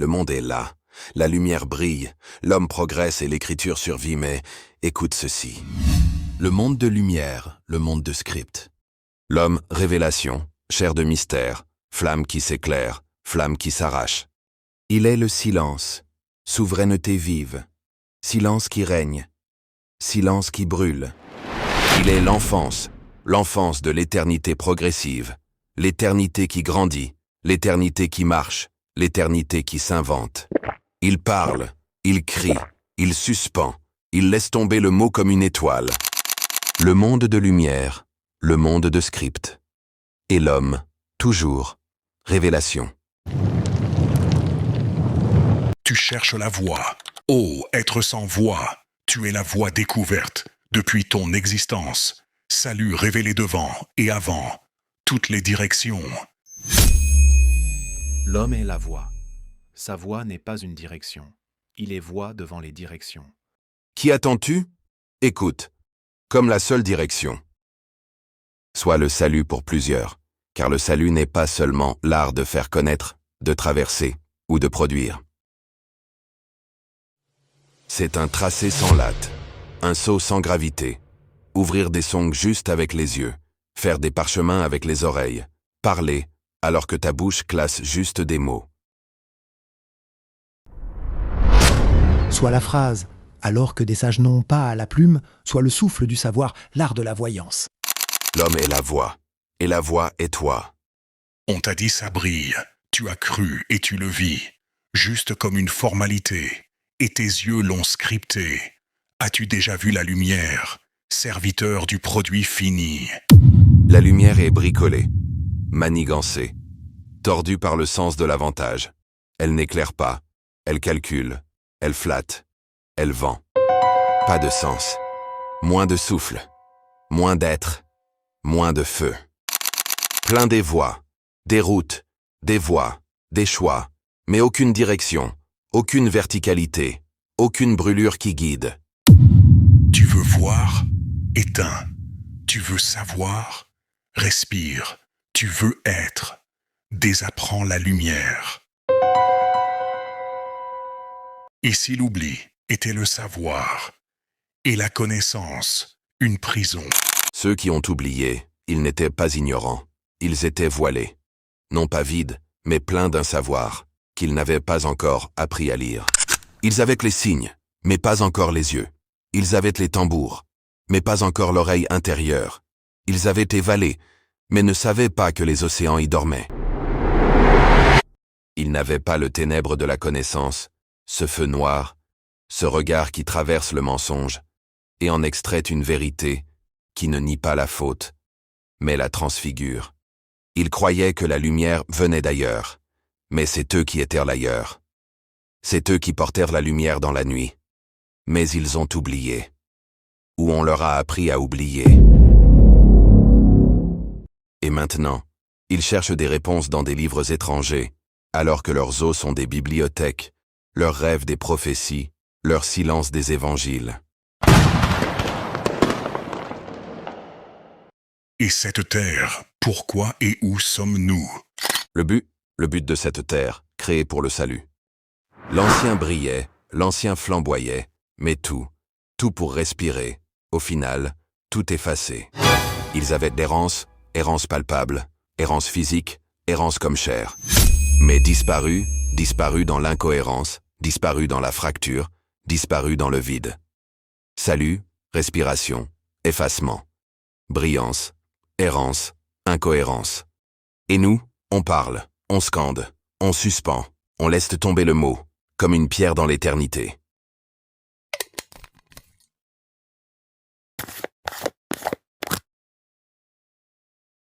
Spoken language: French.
Le monde est là. La lumière brille. L'homme progresse et l'écriture survit, mais écoute ceci. Le monde de lumière, le monde de script. L'homme, révélation, chair de mystère, flamme qui s'éclaire, flamme qui s'arrache. Il est le silence, souveraineté vive, silence qui règne, silence qui brûle. Il est l'enfance, l'enfance de l'éternité progressive, l'éternité qui grandit, l'éternité qui marche, l'éternité qui s'invente. Il parle, il crie, il suspend, il laisse tomber le mot comme une étoile. Le monde de lumière, le monde de script. Et l'homme, toujours, révélation. Tu cherches la voix. Oh, être sans voix. Tu es la voix découverte depuis ton existence. Salut révélé devant et avant. Toutes les directions. L'homme est la voix. Sa voix n'est pas une direction. Il est voix devant les directions. Qui attends-tu? Écoute, comme la seule direction. Sois le salut pour plusieurs, car le salut n'est pas seulement l'art de faire connaître, de traverser ou de produire. C'est un tracé sans latte, un saut sans gravité, ouvrir des songs juste avec les yeux, faire des parchemins avec les oreilles, parler alors que ta bouche classe juste des mots. Soit la phrase, alors que des sages n'ont pas à la plume, soit le souffle du savoir, l'art de la voyance. L'homme est la voix, et la voix est toi. On t'a dit ça brille. Tu as cru et tu le vis. Juste comme une formalité. Et tes yeux l'ont scripté. As-tu déjà vu la lumière, serviteur du produit fini? La lumière est bricolée, manigancée, tordue par le sens de l'avantage. Elle n'éclaire pas, elle calcule, elle flatte, elle vend. Pas de sens, moins de souffle, moins d'être, moins de feu. Plein des voies, des routes, des voies, des choix, mais aucune direction, aucune verticalité, aucune brûlure qui guide. Tu veux voir? Éteins. Tu veux savoir? Respire. Tu veux être? Désapprends la lumière. Et si l'oubli était le savoir, et la connaissance, une prison? Ceux qui ont oublié, ils n'étaient pas ignorants, ils étaient voilés. Non pas vides, mais pleins d'un savoir, qu'ils n'avaient pas encore appris à lire. Ils avaient les signes, mais pas encore les yeux. Ils avaient les tambours, mais pas encore l'oreille intérieure. Ils avaient les vallées, mais ne savaient pas que les océans y dormaient. Ils n'avaient pas le ténèbre de la connaissance, ce feu noir, ce regard qui traverse le mensonge, et en extrait une vérité qui ne nie pas la faute, mais la transfigure. Ils croyaient que la lumière venait d'ailleurs, mais c'est eux qui étaient l'ailleurs. C'est eux qui portèrent la lumière dans la nuit. Mais ils ont oublié. Ou on leur a appris à oublier. Et maintenant, ils cherchent des réponses dans des livres étrangers, alors que leurs os sont des bibliothèques, leurs rêves des prophéties, leur silence des évangiles. Et cette terre, pourquoi et où sommes-nous? Le but de cette terre, créée pour le salut. L'ancien brillait, l'ancien flamboyait, mais tout pour respirer, au final, tout effacé. Ils avaient d'errance, errance palpable, errance physique, errance comme chair. Mais disparu dans l'incohérence, disparu dans la fracture, disparu dans le vide. Salut, respiration, effacement, brillance, errance, incohérence. Et nous, on parle, on scande, on suspend, on laisse tomber le mot, comme une pierre dans l'éternité.